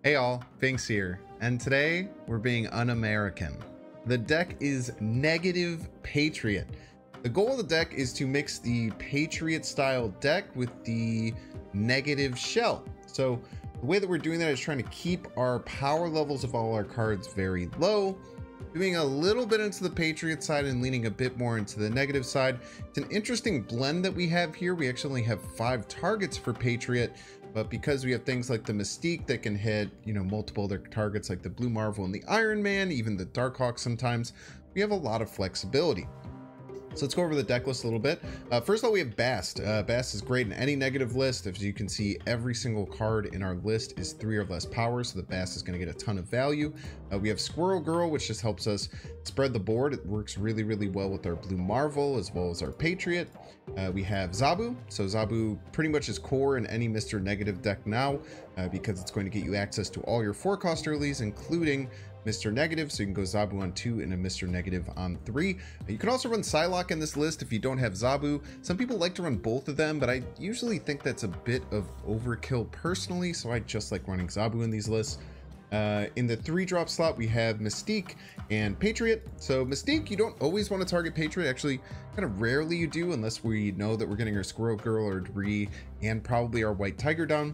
Hey all, Vinks here, and today we're being un-American. The deck is Negative Patriot. The goal of the deck is to mix the Patriot style deck with the negative shell. So the way that we're doing that is trying to keep our power levels of all our cards very low, doing a little bit into the Patriot side and leaning a bit more into the negative side. It's an interesting blend that we have here. We actually only have 5 targets for Patriot, but because we have things like the Mystique that can hit, multiple other targets like the Blue Marvel and the Iron Man, even the Darkhawk sometimes, we have a lot of flexibility. So let's go over the deck list a little bit. First of all, we have Bast. Bast is great in any negative list. As you can see, every single card in our list is 3 or less power, so the Bast is going to get a ton of value. We have Squirrel Girl, which just helps us spread the board. It works really, really well with our Blue Marvel as well as our Patriot. We have Zabu. So Zabu pretty much is core in any Mr. Negative deck now because it's going to get you access to all your 4-cost earlies, including Mr. Negative, so you can go Zabu on 2 and a Mr. Negative on 3. You can also run Psylocke in this list if you don't have Zabu. Some people like to run both of them, but I usually think that's a bit of overkill personally, so I just like running Zabu in these lists. In the 3-drop slot, we have Mystique and Patriot. So Mystique, you don't always want to target Patriot. Actually, kind of rarely you do, unless we know that we're getting our Squirrel Girl or Debris and probably our White Tiger down.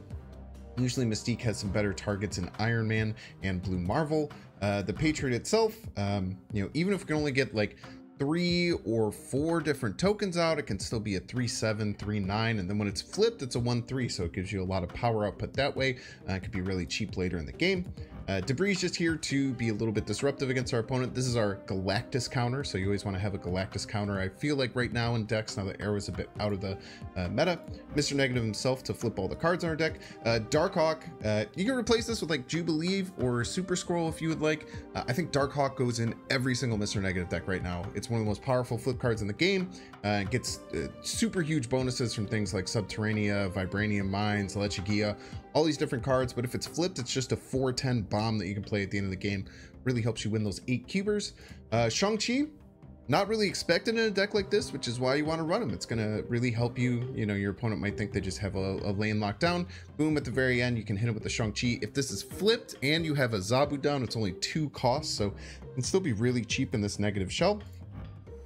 Usually Mystique has some better targets in Iron Man and Blue Marvel. The Patriot itself, even if we can only get like 3 or 4 different tokens out, it can still be a 3/7, 3/9, and then when it's flipped, it's a 1/3, so it gives you a lot of power output that way. It could be really cheap later in the game. Debris is just here to be a little bit disruptive against our opponent. This is our Galactus counter, so you always want to have a Galactus counter. I feel like right now in decks, now that Arrow's a bit out of the meta, Mr. Negative himself to flip all the cards on our deck. Darkhawk, you can replace this with like Jubilee or Super Scroll if you would like. I think Darkhawk goes in every single Mr. Negative deck right now. It's one of the most powerful flip cards in the game. Gets super huge bonuses from things like Subterranea, Vibranium Mines, Lechigia, all these different cards, but if it's flipped, it's just a 4/10 bomb that you can play at the end of the game. Really helps you win those 8 cubers. Shang-Chi, not really expected in a deck like this, which is why you want to run him. It's going to really help you. Your opponent might think they just have a lane locked down. Boom, at the very end, you can hit him with the Shang-Chi. If this is flipped and you have a Zabu down, it's only 2 costs, so it can still be really cheap in this negative shell.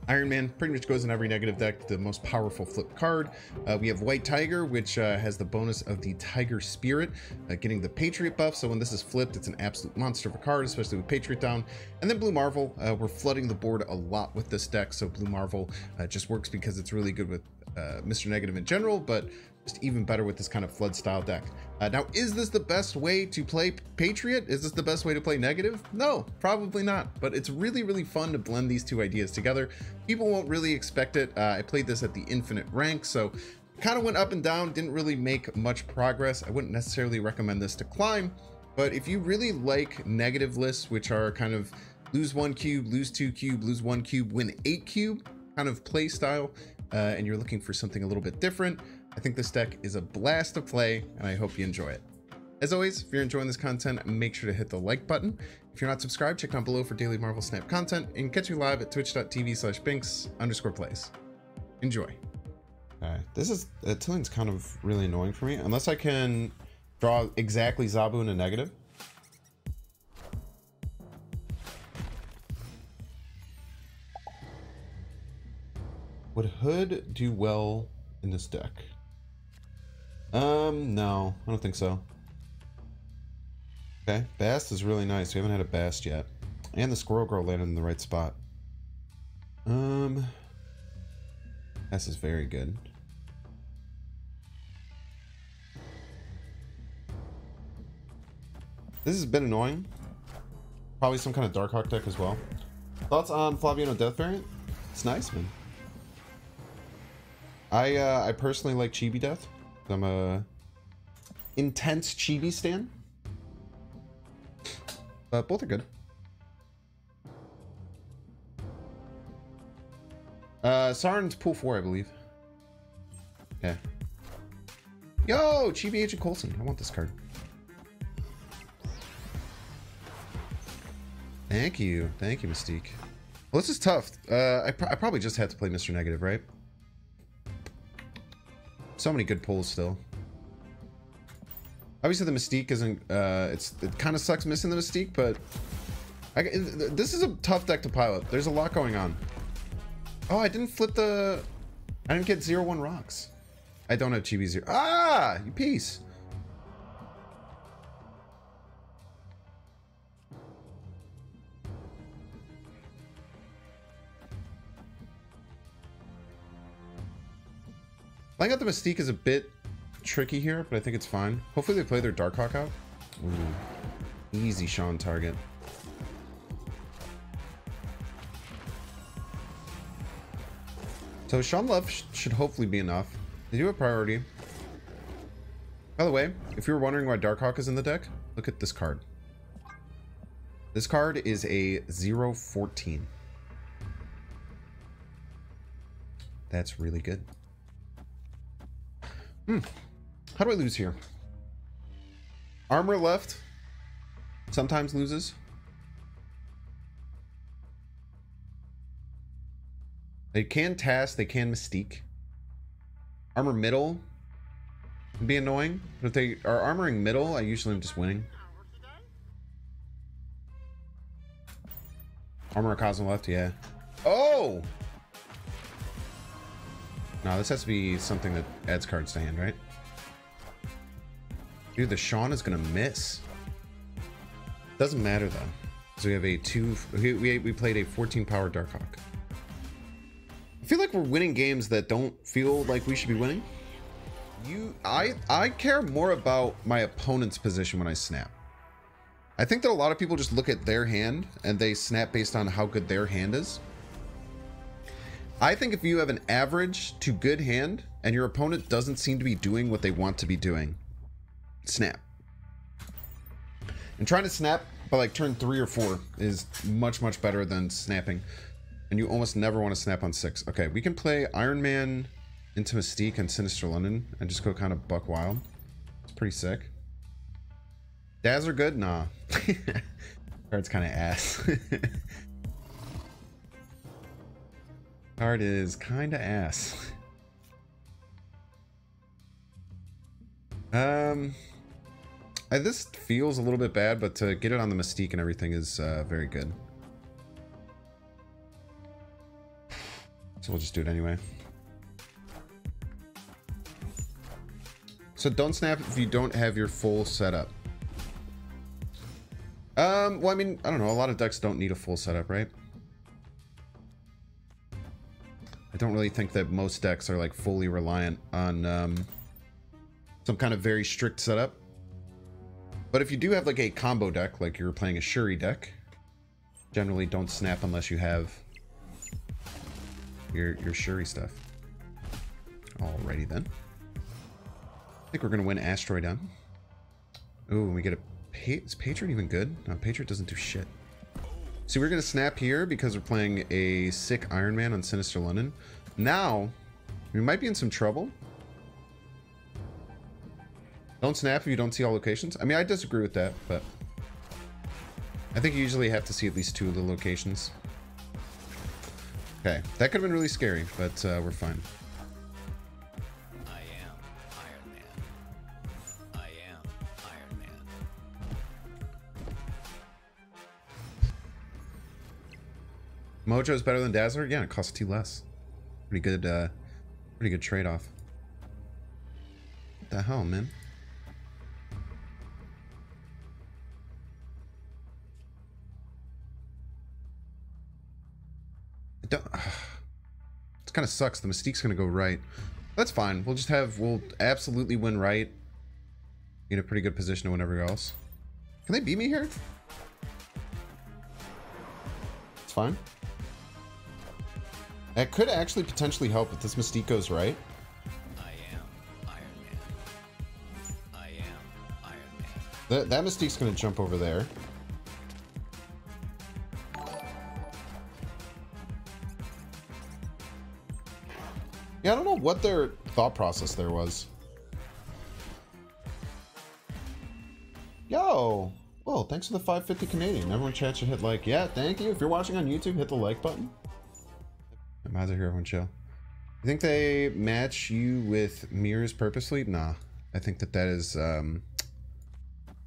Iron Man pretty much goes in every negative deck, the most powerful flip card. We have White Tiger, which has the bonus of the Tiger Spirit, getting the Patriot buff. So when this is flipped, it's an absolute monster of a card, especially with Patriot down. And then Blue Marvel, we're flooding the board a lot with this deck. So Blue Marvel just works because it's really good with Mr. Negative in general, but just even better with this kind of flood style deck. Now, is this the best way to play Patriot? Is this the best way to play Negative? No, probably not, but it's really, really fun to blend these 2 ideas together. People won't really expect it. I played this at the infinite rank, so kind of went up and down, didn't really make much progress. I wouldn't necessarily recommend this to climb, but if you really like negative lists, which are kind of lose 1 cube, lose 2 cube, lose 1 cube, win 8 cube kind of play style, and you're looking for something a little bit different, I think this deck is a blast to play, and I hope you enjoy it. As always, if you're enjoying this content, make sure to hit the like button. If you're not subscribed, check down below for daily Marvel Snap content, and catch me live at twitch.tv/binks_plays. Enjoy. Alright, Tilling's kind of really annoying for me, unless I can draw exactly Zabu in a negative. Would Hood do well in this deck? No, I don't think so. Okay, Bast is really nice. We haven't had a Bast yet. And the Squirrel Girl landed in the right spot. This is very good. This has been annoying. Probably some kind of Darkhawk deck as well. Thoughts on Flaviano Death variant? It's nice, man. I personally like Chibi Death. I'm a intense Chibi stan. But both are good. Saren's pool 4, I believe. Yeah. Yo, Chibi Agent Coulson. I want this card. Thank you, Mystique. Well, this is tough. I probably just had to play Mr. Negative, right? So many good pulls still. Obviously the Mystique isn't, it kind of sucks missing the Mystique, but this is a tough deck to pilot. There's a lot going on. Oh, I didn't get 0-1 rocks. I don't have Chibi 0. Ah, you piece. Playing out the Mystique is a bit tricky here, but I think it's fine. Hopefully they play their Darkhawk out. Ooh, easy Sean target. So Sean Love should hopefully be enough. They do have priority. By the way, if you were wondering why Darkhawk is in the deck, look at this card. This card is a 0-14. That's really good. How do I lose here? Armor left sometimes loses. They can Task, they can Mystique. Armor middle can be annoying, but if they are armoring middle, I usually am just winning. Armor Cosmo left, yeah. Oh! No, this has to be something that adds cards to hand, right? Dude, the Sean is gonna miss. Doesn't matter though. So we have a we played a 14 power Darkhawk. I feel like we're winning games that don't feel like we should be winning. I care more about my opponent's position when I snap. I think that a lot of people just look at their hand and they snap based on how good their hand is. I think if you have an average to good hand and your opponent doesn't seem to be doing what they want to be doing, snap. And trying to snap by like turn 3 or 4 is much better than snapping. And you almost never want to snap on 6. Okay, we can play Iron Man into Mystique and Sinister London and just go kind of buck wild. It's pretty sick. Dazzler good? Nah. Card's kind of ass. Card is kind of ass. This feels a little bit bad, but to get it on the Mystique and everything is very good. So we'll just do it anyway. So don't snap if you don't have your full setup. Well, I mean, I don't know. A lot of decks don't need a full setup, right? I don't really think that most decks are like fully reliant on some kind of very strict setup. But if you do have like a combo deck, like you're playing a Shuri deck, generally don't snap unless you have your Shuri stuff. Alrighty then. I think we're gonna win Asteroid down. Ooh, we get a is Patriot even good? No, Patriot doesn't do shit. So we're gonna snap here because we're playing a sick Iron Man on Sinister London. Now, we might be in some trouble. Don't snap if you don't see all locations. I mean, I disagree with that, but I think you usually have to see at least 2 of the locations. Okay, that could have been really scary, but we're fine. I am Iron Man. I am Iron Man. Mojo is better than Dazzler? Yeah, it costs 2 less. Pretty good trade-off. What the hell, man? It kind of sucks. The Mystique's gonna go right. That's fine. We'll absolutely win right. In a pretty good position to win everywhere else. Can they beat me here? It's fine. That could actually potentially help if this Mystique goes right. I am Iron Man. I am Iron Man. That Mystique's gonna jump over there. Yeah, I don't know what their thought process there was. Yo! Whoa, thanks for the 550 Canadian. Everyone chat should hit like. Yeah, thank you. If you're watching on YouTube, hit the like button. I'm out of here, everyone chill. You think they match you with mirrors purposely? Nah. I think that is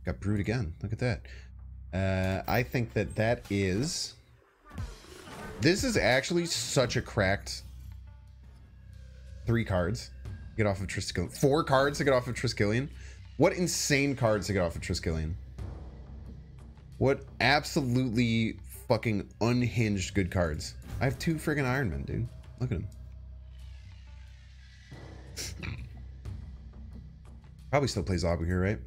Got Brewed again. Look at that. I think that is... This is actually such a cracked 3 cards to get off of Triskelion. 4 cards to get off of Triskelion. What insane cards to get off of Triskelion. What absolutely fucking unhinged good cards. I have 2 friggin' Iron Men, dude. Look at them. Probably still plays Zabu here, right?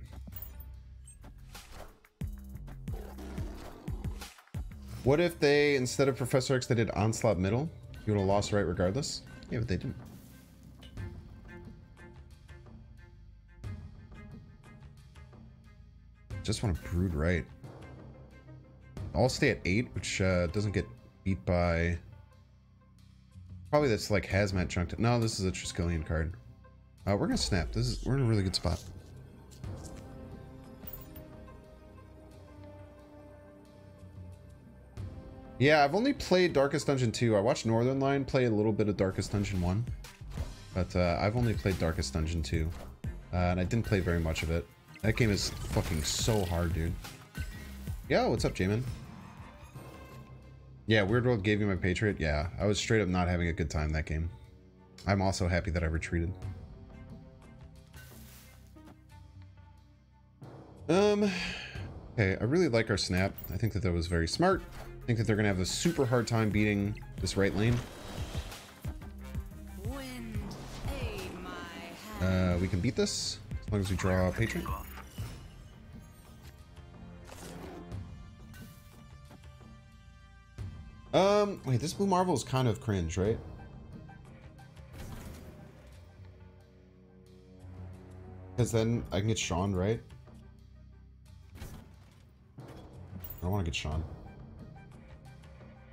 What if they, instead of Professor X, they did Onslaught Middle? You would have lost right regardless? Yeah, but they didn't. Just want to Brood right. I'll stay at 8, which doesn't get beat by... Probably that's like Hazmat chunked. No, this is a Triskelion card. We're gonna snap. We're in a really good spot. Yeah, I've only played Darkest Dungeon 2. I watched Northern Line play a little bit of Darkest Dungeon 1. But I've only played Darkest Dungeon 2. And I didn't play very much of it. That game is fucking so hard, dude. Yo, what's up, Jamin? Yeah, Weird World gave you my Patriot. Yeah, I was straight up not having a good time that game. I'm also happy that I retreated. Okay, I really like our snap. I think that was very smart. I think that they're gonna have a super hard time beating this right lane. We can beat this as long as we draw a Patriot. Wait, this Blue Marvel is kind of cringe, right? Because then I can get Sean, right? I don't want to get Sean.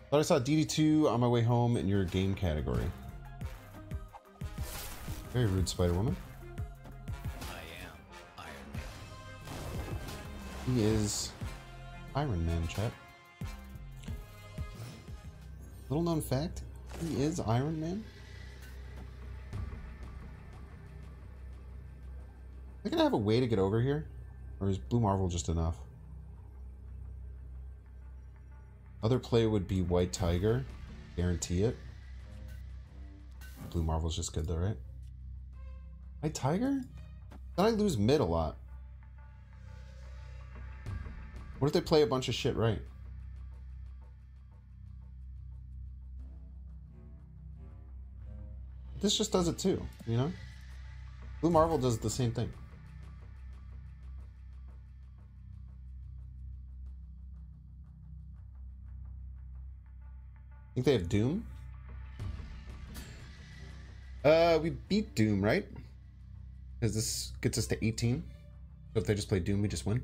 Thought I saw DD2 on my way home in your game category. Very rude, Spider-Woman. I am Iron Man. He is Iron Man, chat. Little known fact, he is Iron Man. Are they gonna have a way to get over here? Or is Blue Marvel just enough? Other play would be White Tiger. Guarantee it. Blue Marvel's just good though, right? White Tiger? Then I lose mid a lot. What if they play a bunch of shit right? This just does it too, you know? Blue Marvel does the same thing. Think they have Doom? We beat Doom, right? Because this gets us to 18. So if they just play Doom, we just win.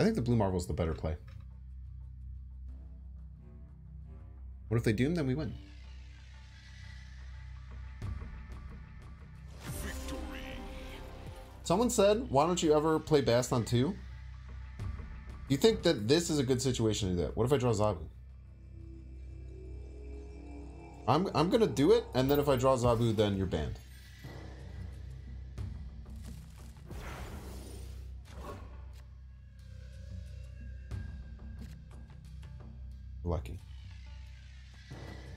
I think the Blue Marvel's the better play. What if they Doom, then we win. Victory. Someone said, why don't you ever play Bastion 2? Do you think that this is a good situation to do that? What if I draw Zabu? I'm gonna do it, and then if I draw Zabu, then you're banned. Lucky.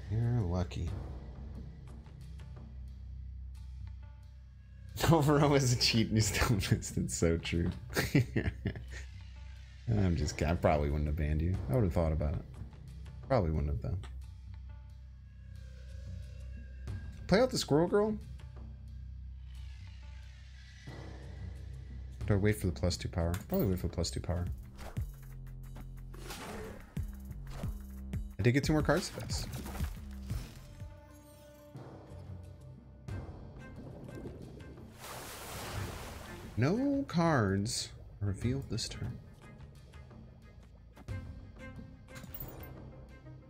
You're lucky. Overall is a cheat and you still missed. It's so true. I probably wouldn't have banned you. I would have thought about it. Probably wouldn't have though. Play out the Squirrel Girl? Do I wait for the +2 power? Probably wait for the +2 power. I did get 2 more cards to pass. No cards are revealed this turn.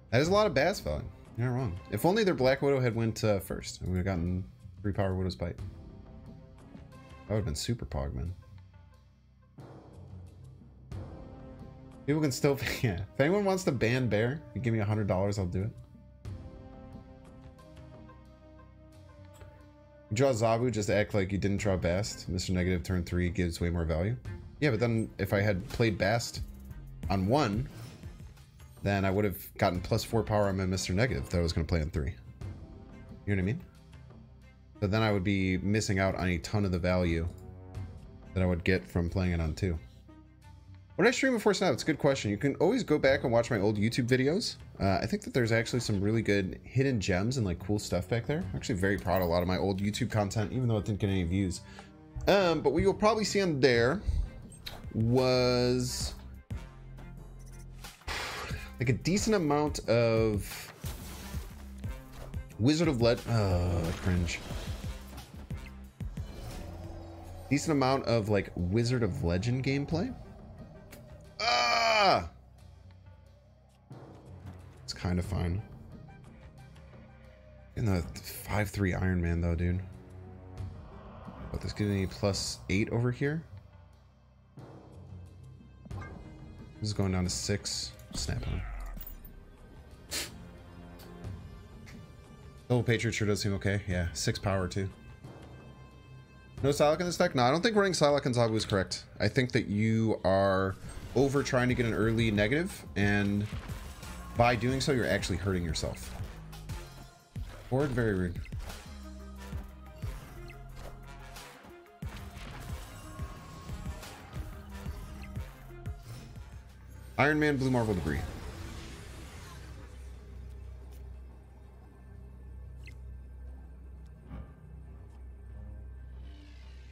That is a lot of Baz volume. You're not wrong. If only their Black Widow had went first, and we would have gotten 3 power Widow's Bite. That would have been super pog, man. People can still, yeah. If anyone wants to ban Bear, you give me $100, I'll do it. You draw Zabu, just act like you didn't draw Bast. Mr. Negative turn 3 gives way more value. Yeah, but then if I had played Bast on 1, then I would have gotten +4 power on my Mr. Negative that I was going to play on 3. You know what I mean? But then I would be missing out on a ton of the value that I would get from playing it on 2. What did I stream before Snap? It's a good question. You can always go back and watch my old YouTube videos. I think that there's actually some really good hidden gems and like cool stuff back there. I'm actually very proud of a lot of my old YouTube content, even though it didn't get any views. But what you'll probably see on there was like a decent amount of Wizard of cringe. Decent amount of like Wizard of Legend gameplay. It's kind of fun. In the 5-3 Iron Man though, dude. But this getting a +8 over here. This is going down to 6. Snap on. Double Patriot sure does seem okay. Yeah, 6 power too. No Psylocke in this deck? No, I don't think running Psylocke and Zabu is correct. I think that you are over trying to get an early negative, and by doing so, you're actually hurting yourself. Board, very rude. Iron Man, Blue Marvel Debris.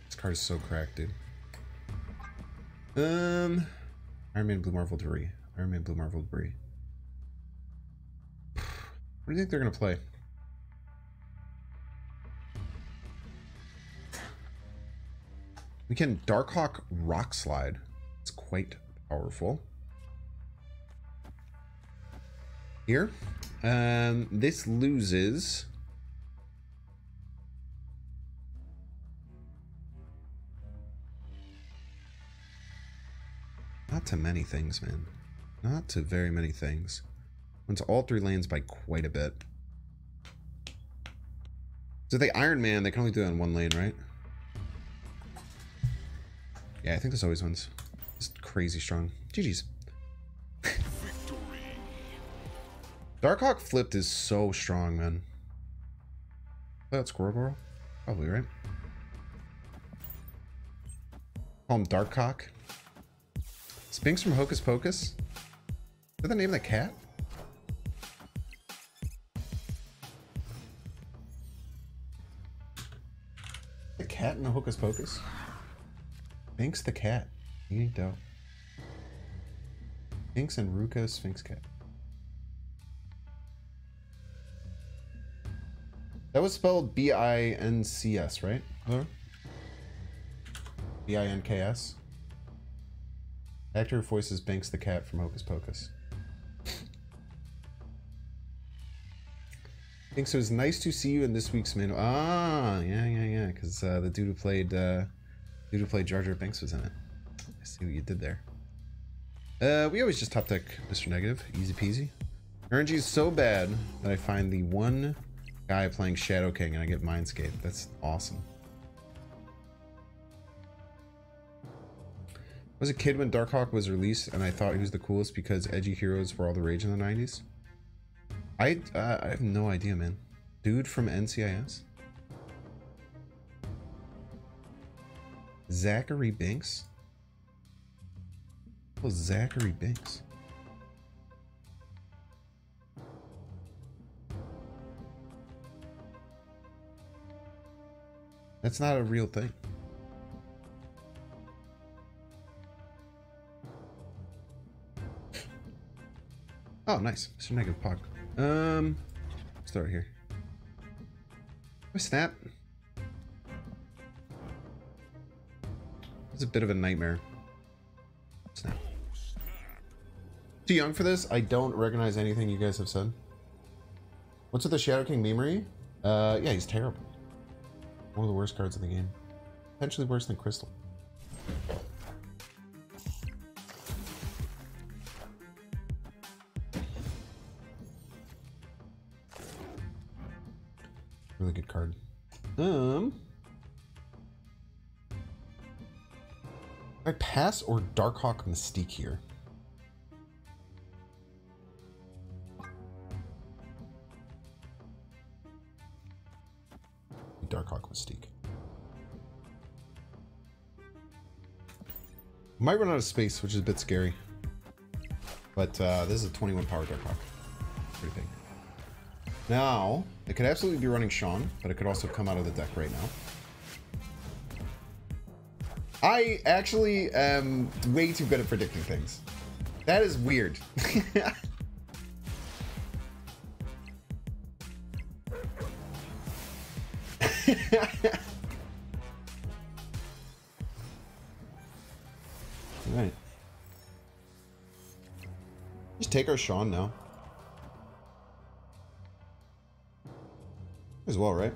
This card is so cracked, dude. Iron Man, Blue Marvel Debris. Iron Man, Blue Marvel Debris. What do you think they're gonna play? We can Darkhawk Rock Slide. It's quite powerful. Here. This loses. Not to many things, man. Not to very many things. Went to all 3 lanes by quite a bit. So they Iron Man, they can only do that in 1 lane, right? Yeah, I think this always wins. It's crazy strong. GG's. Darkhawk flipped is so strong, man. Oh, that's Squirrel Girl? Probably, right? Call him Darkhawk. Spinks from Hocus Pocus? Is that the name of the cat? The cat in the Hocus Pocus? Spinks the cat. Unique dope. Spinks and Ruka Sphinx cat. That was spelled B-I-N-C-S, right? B-I-N-K-S. Actor who voices Binks the cat from Hocus Pocus. Binks, it was nice to see you in this week's manual. Ah, yeah. Because the dude who played Jar Jar Binks was in it. I see what you did there. We always just top deck Mr. Negative, easy peasy. RNG is so bad that I find the one guy playing Shadow King and I get Mindscape. That's awesome. I was a kid when Darkhawk was released and I thought he was the coolest because edgy heroes were all the rage in the 90s. I have no idea, man. Dude from NCIS? Zachary Binks? Oh, Zachary Binks. That's not a real thing. Oh, nice. Mr. Negative Pog. Start here. Snap. It's a bit of a nightmare. Snap. Too young for this? I don't recognize anything you guys have said. What's with the Shadow King memory? Yeah, he's terrible. One of the worst cards in the game. Potentially worse than Crystal. Really good card. I pass or Darkhawk Mystique here? Darkhawk Mystique. Might run out of space, which is a bit scary. But this is a 21 power Darkhawk. Pretty big. Now, it could absolutely be running Sean, but it could also come out of the deck right now. I actually am way too good at predicting things. That is weird. Alright. Just take our Sean now. As well, right?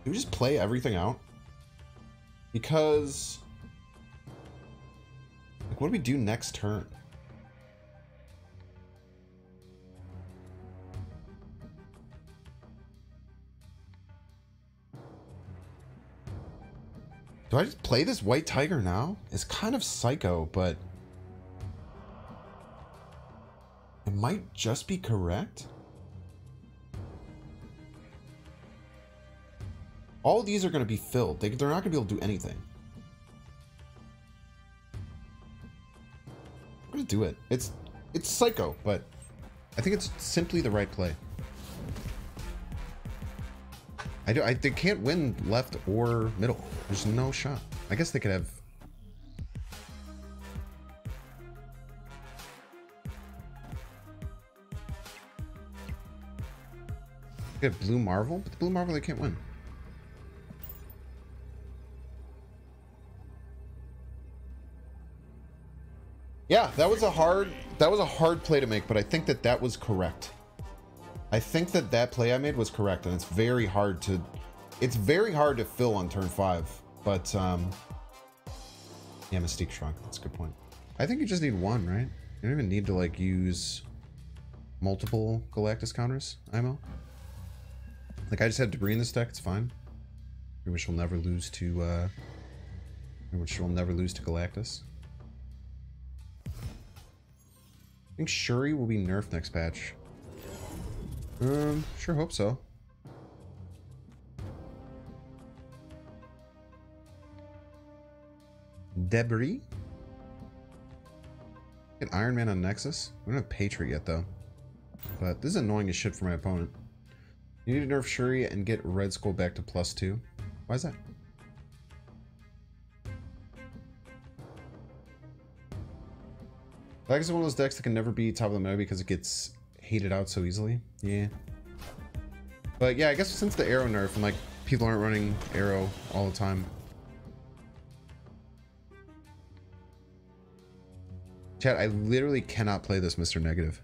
Do we just play everything out? Because like, what do we do next turn? Do I just play this White Tiger now? It's kind of psycho, but it might just be correct. All these are going to be filled. They're not going to be able to do anything. I'm going to do it. It's psycho, but I think it's simply the right play. They can't win left or middle. There's no shot. I guess they could have. They have Blue Marvel, but the Blue Marvel they can't win. Yeah, that was a hard play to make, but I think that was correct. I think that play I made was correct, and it's very hard to fill on turn 5. But yeah, Mystique shrunk. That's a good point. I think you just need one, right? You don't even need to like use multiple Galactus counters, IMO. Like I just have debris in this deck, it's fine. Which will never lose to Galactus. I think Shuri will be nerfed next patch. Sure hope so. Debris? Get Iron Man on Nexus? We don't have Patriot yet though. But this is annoying as shit for my opponent. You need to nerf Shuri and get Red Skull back to +2. Why is that? Black is one of those decks that can never be top of the meta because it gets hated out so easily. Yeah. But yeah, I guess since the arrow nerf and like people aren't running arrow all the time. Chat, I literally cannot play this Mr. Negative.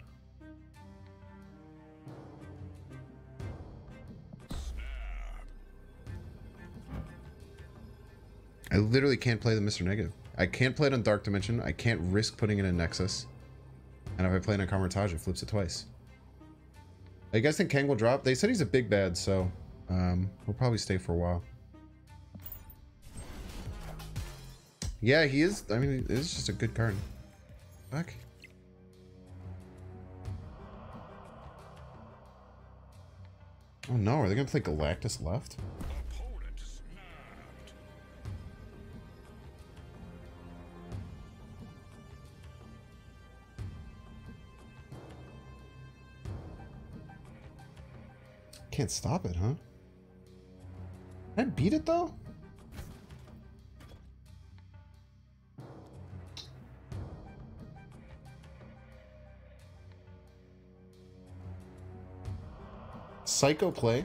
I literally can't play the Mr. Negative. I can't play it on Dark Dimension. I can't risk putting it in Nexus. And if I play it on Kamar-Taj, it flips it twice. You guys think Kang will drop? They said he's a big bad, so we'll probably stay for a while. Yeah, he is. I mean, it's just a good card. Fuck. Oh no, are they gonna play Galactus left? Can't stop it, huh? Can I beat it though? Psycho play.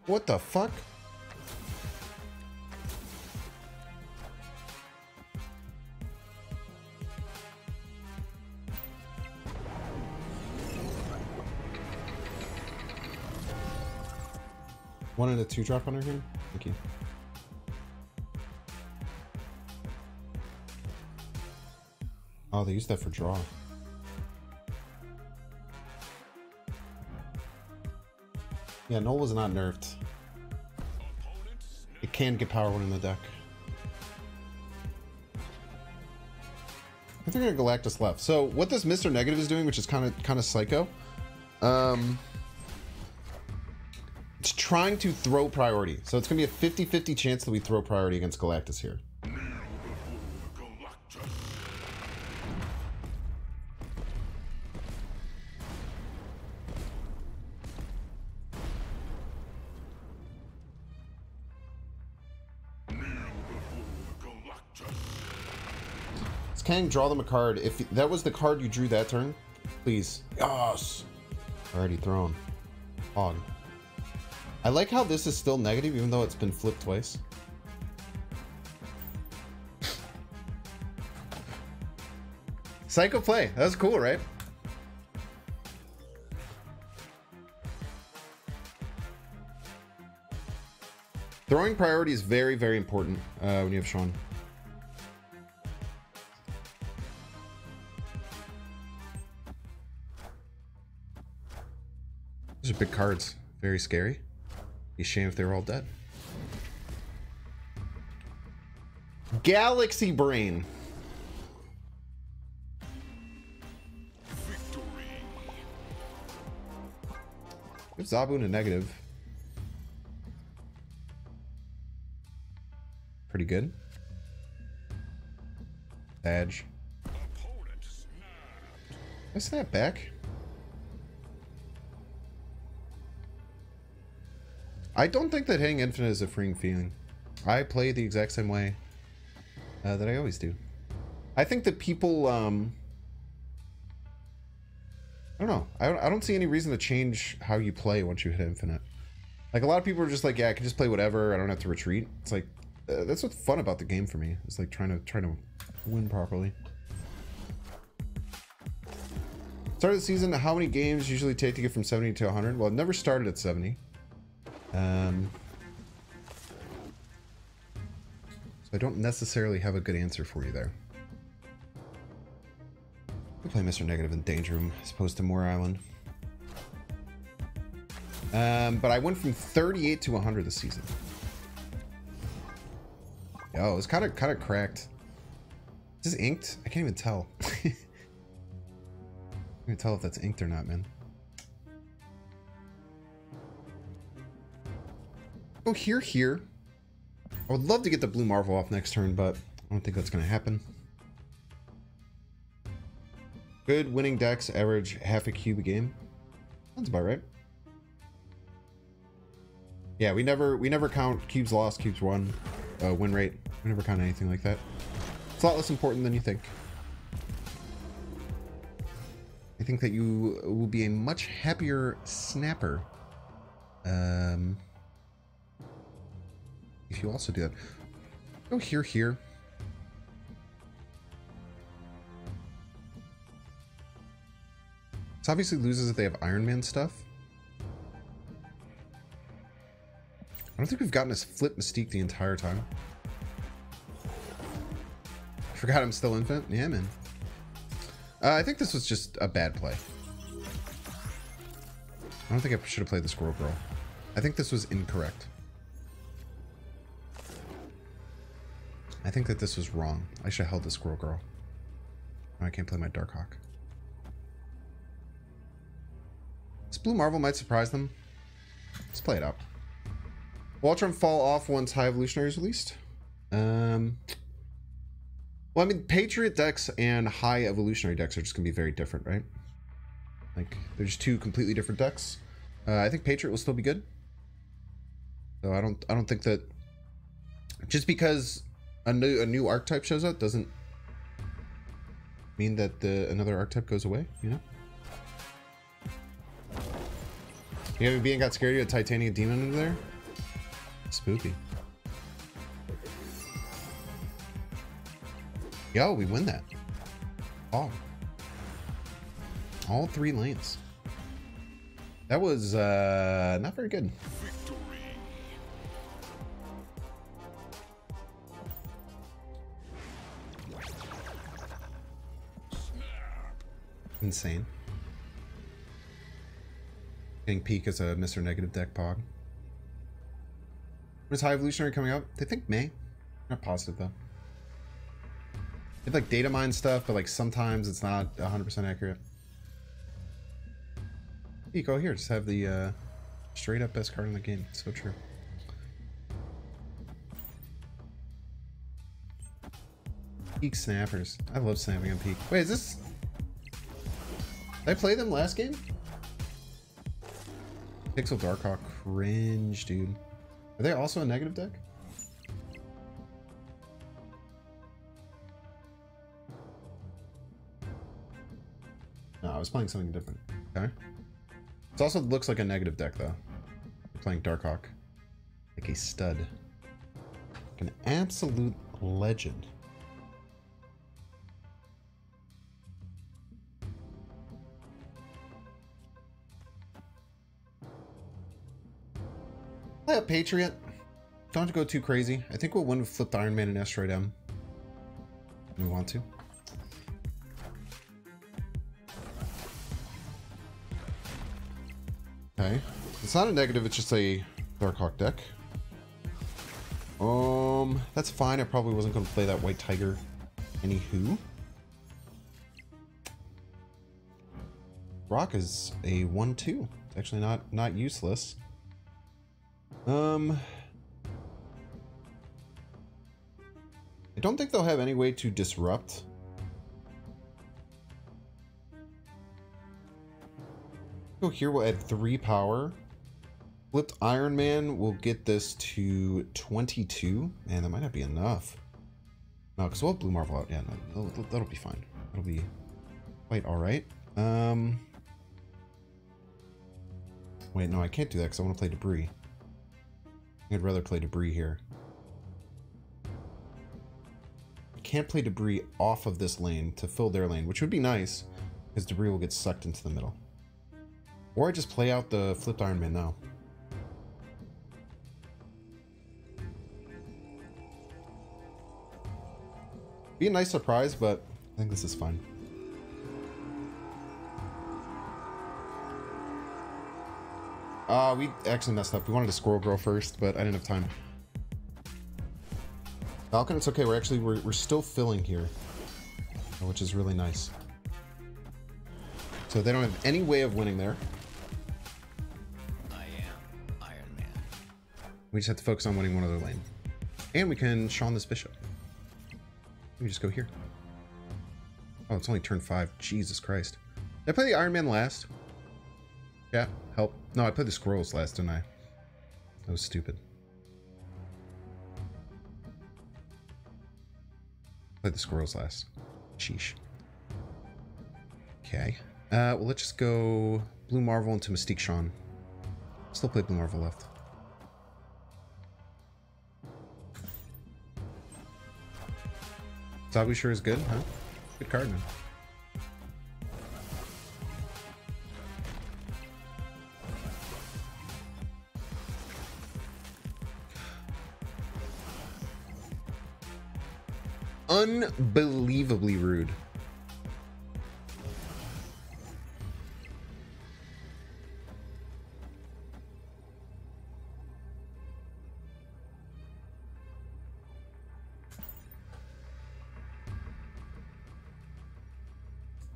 What the fuck? One and a 2-drop on her here? Thank you. Oh, they used that for draw. Yeah, Null was not nerfed. It can get power one in the deck. I think I got Galactus left. So what this Mr. Negative is doing, which is kind of psycho, it's trying to throw priority. So it's gonna be a 50-50 chance that we throw priority against Galactus here. Kang, draw them a card. If that was the card you drew that turn, please. Yes. Already thrown. Hog. I like how this is still negative, even though it's been flipped twice. Psycho play. That was cool, right? Throwing priority is very, very important when you have Sean. Those are big cards. Very scary. Be a shame if they were all dead. Galaxy Brain. Victory. Give Zabu a negative. Pretty good. Badge. I snap back. I don't think that hitting infinite is a freeing feeling. I play the exact same way that I always do. I think that people, I don't know. I don't see any reason to change how you play once you hit infinite. Like, a lot of people are just like, yeah, I can just play whatever. I don't have to retreat. It's like, that's what's fun about the game for me. It's like trying to win properly. Start of the season, how many games usually take to get from 70 to 100? Well, I've never started at 70. So I don't necessarily have a good answer for you there. We play Mr. Negative in Danger Room as opposed to Moor Island. But I went from 38 to 100 this season. Yo, it's kind of cracked. Is this inked? I can't even tell. I can't even tell if that's inked or not, man. Oh, here. I would love to get the blue Marvel off next turn, but I don't think that's going to happen. Good winning decks average half a cube a game. That's about right. Yeah, we never count cubes lost, cubes won, win rate. We never count anything like that. It's a lot less important than you think. I think that you will be a much happier snapper. If you also do that. Go here. This obviously loses if they have Iron Man stuff. I don't think we've gotten this flip Mystique the entire time. I forgot I'm still infinite. Yeah, man. I think this was just a bad play. I don't think I should have played the Squirrel Girl. I think this was incorrect. I think that this was wrong. I should have held the Squirrel Girl. Oh, I can't play my Darkhawk. This blue Marvel might surprise them. Let's play it out. Voltron fall off once High Evolutionary is released. Well, I mean, Patriot decks and High Evolutionary decks are just gonna be very different, right? Like, they're just two completely different decks. I think Patriot will still be good. So I don't think that just because a new archetype shows up doesn't mean that another archetype goes away, you know? You haven't being got scared of a Titanium Demon into there? Spooky. Yo, we win that. Oh. All 3 lanes. That was not very good. Insane. Getting peak as a Mr. Negative deck pog. When is High Evolutionary coming out? They think May. Not positive though. They have like data mine stuff, but like sometimes it's not 100% accurate. You go here, just have the straight up best card in the game. It's so true. Peak snappers. I love snapping on peak. Wait, is this... Did I play them last game? Pixel Darkhawk. Cringe, dude. Are they also a negative deck? No, I was playing something different. Okay. It also looks like a negative deck, though. We're playing Darkhawk. Like a stud. Like an absolute legend. Play up Patriot. Don't have to go too crazy. I think we'll win with Flipped Iron Man and Asteroid M. We want to. Okay. It's not a negative, it's just a Darkhawk deck. That's fine. I probably wasn't going to play that White Tiger. Anywho. Rock is a 1-2. It's actually not useless. I don't think they'll have any way to disrupt. Go here, we'll add 3 power. Flipped Iron Man will get this to 22. Man, that might not be enough. No, because we'll have Blue Marvel out. Yeah, no, that'll be fine. That'll be quite alright. Wait, no, I can't do that because I want to play Debris. I'd rather play Debris here. I can't play Debris off of this lane to fill their lane, which would be nice, because Debris will get sucked into the middle. Or I just play out the Flipped Iron Man now. Be a nice surprise, but I think this is fine. We actually messed up. We wanted a Squirrel Girl first, but I didn't have time. Falcon, it's okay. We're still filling here, which is really nice. So they don't have any way of winning there. I am Iron Man. We just have to focus on winning one other lane. And we can Shawn this bishop. Let me just go here. Oh, it's only turn 5. Jesus Christ. Did I play the Iron Man last? Yeah, help. No, I played the Squirrels last, didn't I? That was stupid. Played the Squirrels last. Sheesh. Okay. Well, let's just go Blue Marvel into Mystique Shawn. Still play Blue Marvel left. Zabu sure is good, huh? Good card, man. Unbelievably rude.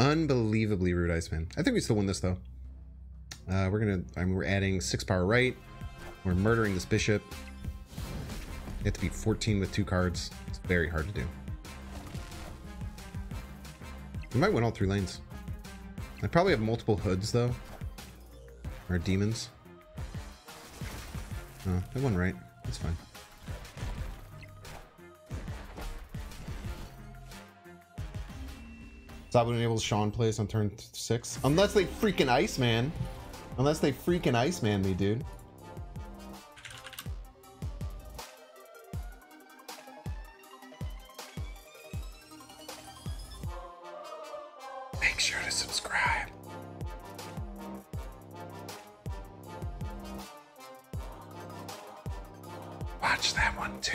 Unbelievably rude, Iceman. I think we still win this though. We're adding 6 power right. We're murdering this bishop. You have to be 14 with 2 cards. It's very hard to do. We might win all 3 lanes. I probably have multiple hoods though. Or demons. Oh, I won right. That's fine. Zabu enables Shawn plays on turn 6. Unless they freaking Iceman. Unless they freaking Iceman me, dude. Make sure to subscribe. Watch that one too.